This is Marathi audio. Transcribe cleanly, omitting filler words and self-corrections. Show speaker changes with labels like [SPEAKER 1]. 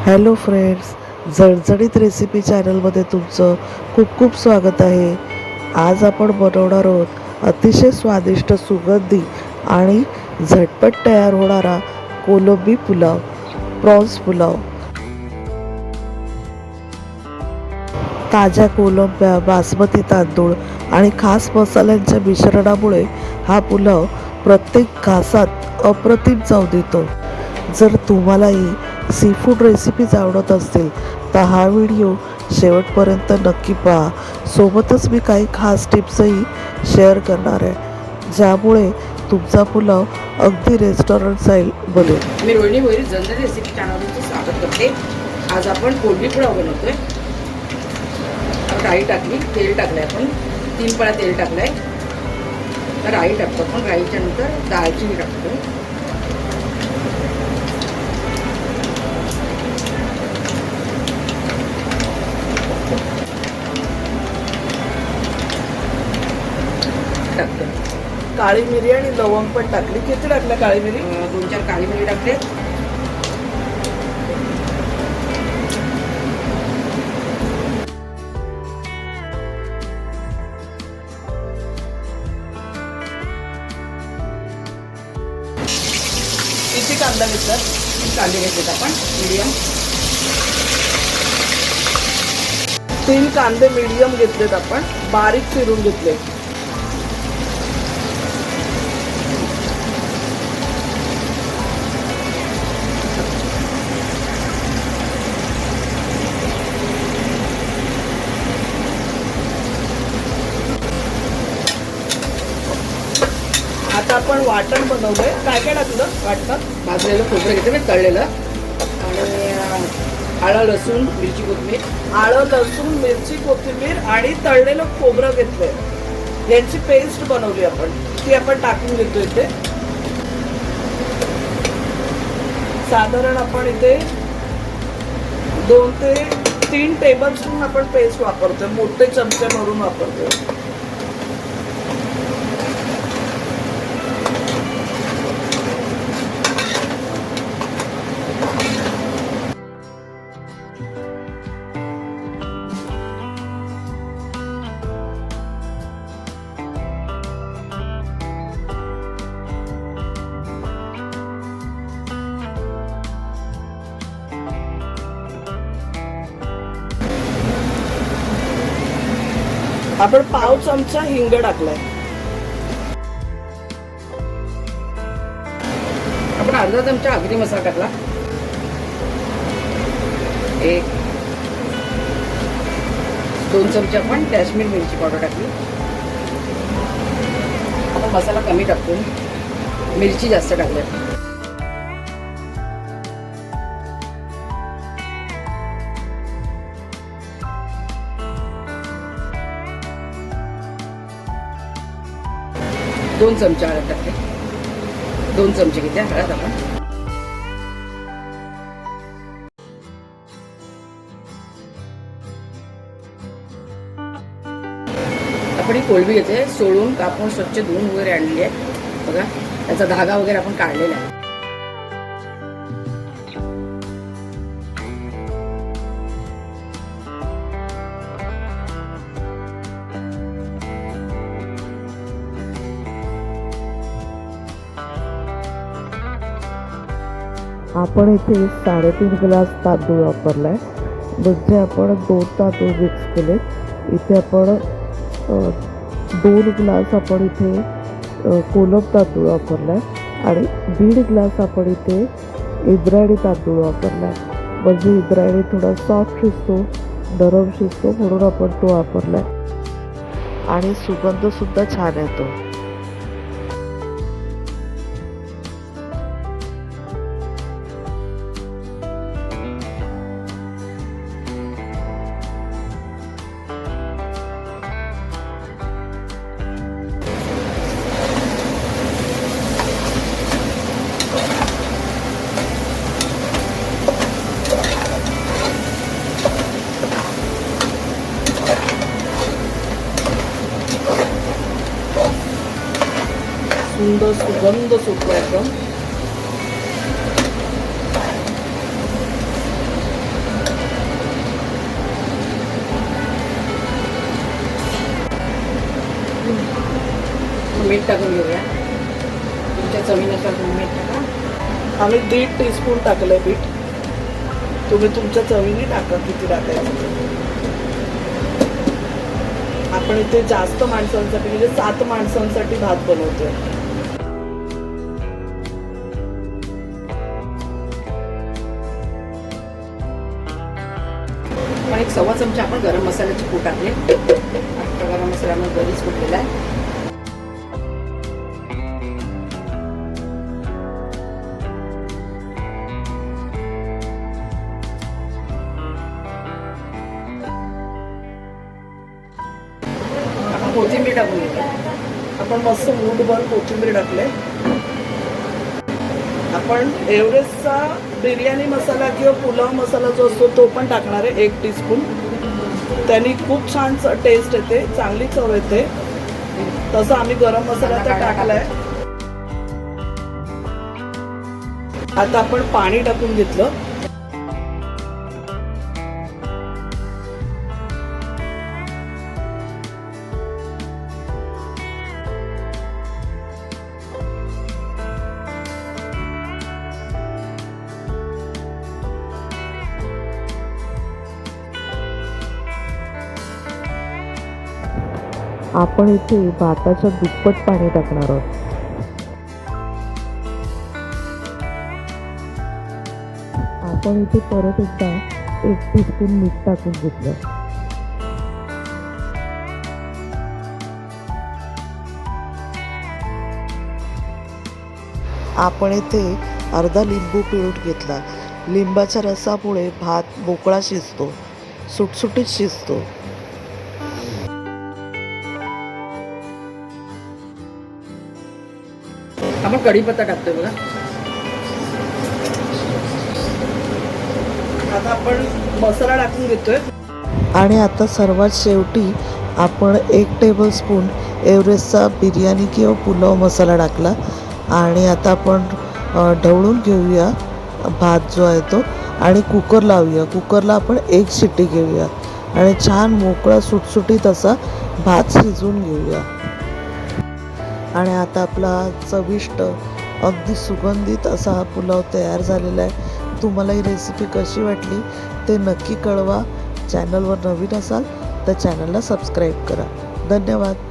[SPEAKER 1] हॅलो फ्रेंड्स, झणझणीत रेसिपी चॅनलमध्ये तुमचं खूप खूप स्वागत आहे. आज आपण बनवणार आहोत अतिशय स्वादिष्ट, सुगंधी आणि झटपट तयार होणारा कोलंबी पुलाव, प्रॉन्स पुलाव. ताज्या कोलंब्या, बासमती तांदूळ आणि खास मसाल्यांच्या मिश्रणामुळे हा पुलाव प्रत्येक घासात अप्रतिम चव देतो. जर तुम्हालाही सी फूड रेसिपीज आवडत असतील तर हा व्हिडिओ शेवटपर्यंत नक्की पहा. सोबतच मी काही खास टिप्सही शेअर करणार आहे, ज्यामुळे तुमचा पुलाव अगदी रेस्टॉरंट स्टाईल बनेल.
[SPEAKER 2] मी रोहिणी मोहिरी झणझणीत रेसिपी चॅनलवरचं स्वागत करते. आज आपण कोलंबी पुलाव बनवतोय. राई टाकली, तेल टाकलंय, आपण 3 पळ्या तेल टाकलंय. तर राई टाकतो आपण. राईच्या नंतर दालचिनी टाकतो. टाकतो
[SPEAKER 1] काळी मिरी आणि लवंग पण टाकली. किती टाकल्या काळी मिरी?
[SPEAKER 2] 2-4 काळी मिरी टाकते.
[SPEAKER 1] किती कांदा घेतला?
[SPEAKER 2] कांदे घेतलेत आपण मीडियम.
[SPEAKER 1] 3 कांदे मीडियम घेतलेत आपण, बारीक चिरून घेतले. आता आपण वाटण बनवलंय. काय काय टाकलं वाटणात?
[SPEAKER 2] भाजलेलं खोबरं घेतलं मी, तळलेलं, आणि आलं, लसूण, मिरची, कोथिंबीर.
[SPEAKER 1] आलं, लसूण, मिरची, कोथिंबीर आणि तळलेलं खोबरं घेतलंय. यांची पेस्ट बनवली आपण, ती आपण टाकून घेतो इथे. साधारण आपण इथे 2 ते 3 टेबलस्पून आपण पेस्ट वापरतोय. मोठे चमचे भरून वापरतोय. आपण पाव चमचा हिंग टाकलाय.
[SPEAKER 2] आपण अर्धा चमचा आगरी मसाला टाकला. 2 चमचे आपण काश्मीर मिरची पावडर टाकली. आपण मसाला कमी टाकतो, मिरची जास्त टाकल्या. दोन चमचे हळद टाकते. 2 चमचे घेते हळद आपण. आपण ही कोलंबी घेते, सोडून कापून स्वच्छ धुवून वगैरे आणली आहे. बघा, त्याचा धागा वगैरे आपण काढलेला आहे.
[SPEAKER 1] आपण इथे 3.5 ग्लास तांदूळ वापरलाय. म्हणजे आपण 2 तांदूळ मिक्स केले. इथे आपण 2 ग्लास आपण इथे कोलम तांदूळ वापरलाय आणि 1.5 ग्लास आपण इथे इंद्रायणी तांदूळ वापरलाय. म्हणजे इंद्रायणी थोडा सॉफ्ट शिजतो, नरम शिजतो, म्हणून आपण तो वापरलाय आणि सुगंध सुद्धा छान येतो.
[SPEAKER 2] सुंदर सुगंध सुटतो एकदम. मीठ टाकून घेऊया. तुमच्या चवीनुसार तुम्ही मीठ टाका.
[SPEAKER 1] आम्ही 1.5 टीस्पून टाकलंय पीठ. तुम्ही तुमच्या चवीने टाका किती टाकायचं ते. आपण इथे जास्त माणसांसाठी म्हणजे 7 माणसांसाठी भात बनवतोय.
[SPEAKER 2] पण एक 1.25 चमचा आपण गरम मसाल्याची पूड टाकले. गरम मसाल्यामध्ये घरीच कुटलेला आहे. आपण कोथिंबीर टाकून घेऊया.
[SPEAKER 1] आपण मस्त मूठभर कोथिंबीर टाकले. आपण एव्हरेस्टचा बिर्याणी मसाला किंवा पुलाव मसाला जो असतो तो पण टाकणार आहे 1 टीस्पून. त्यांनी खूप छान टेस्ट येते, चांगली चव येते. तसं आम्ही गरम मसाला तर टाकलाय. आता आपण पाणी टाकून घेतलं.
[SPEAKER 3] आपण इथे भाताच्या दुप्पट पाणी टाकणार आहोत. आपण इथे परत एकदा 1 टीस्पून मीठ टाकून घेतलं. आपण इथे अर्धा लिंबू पिळून घेतला. लिंबाच्या रसामुळे भात मोकळा शिजतो, सुटसुटीत शिजतो.
[SPEAKER 2] आपण कढीपत्ता टाकतोय बघा.
[SPEAKER 1] आता आपण मसाला टाकून घेतोय.
[SPEAKER 3] आणि आता सर्वात शेवटी आपण 1 टेबलस्पून एव्हरेस्टचा बिर्याणी किंवा पुलाव मसाला टाकला. आणि आता आपण ढवळून घेऊया भात जो आहे तो आणि कुकर लावूया. कुकरला आपण 1 शिट्टी घेऊया आणि छान मोकळा सुटसुटीत असा भात शिजवून घेऊया. आणि आता आपला चविष्ट अगदी सुगंधित असा हा पुलाव तयार झालेला आहे. तुम्हाला ही रेसिपी कशी वाटली ते नक्की कळवा. चॅनलवर नवीन असाल तर चॅनलला सबस्क्राईब करा. धन्यवाद.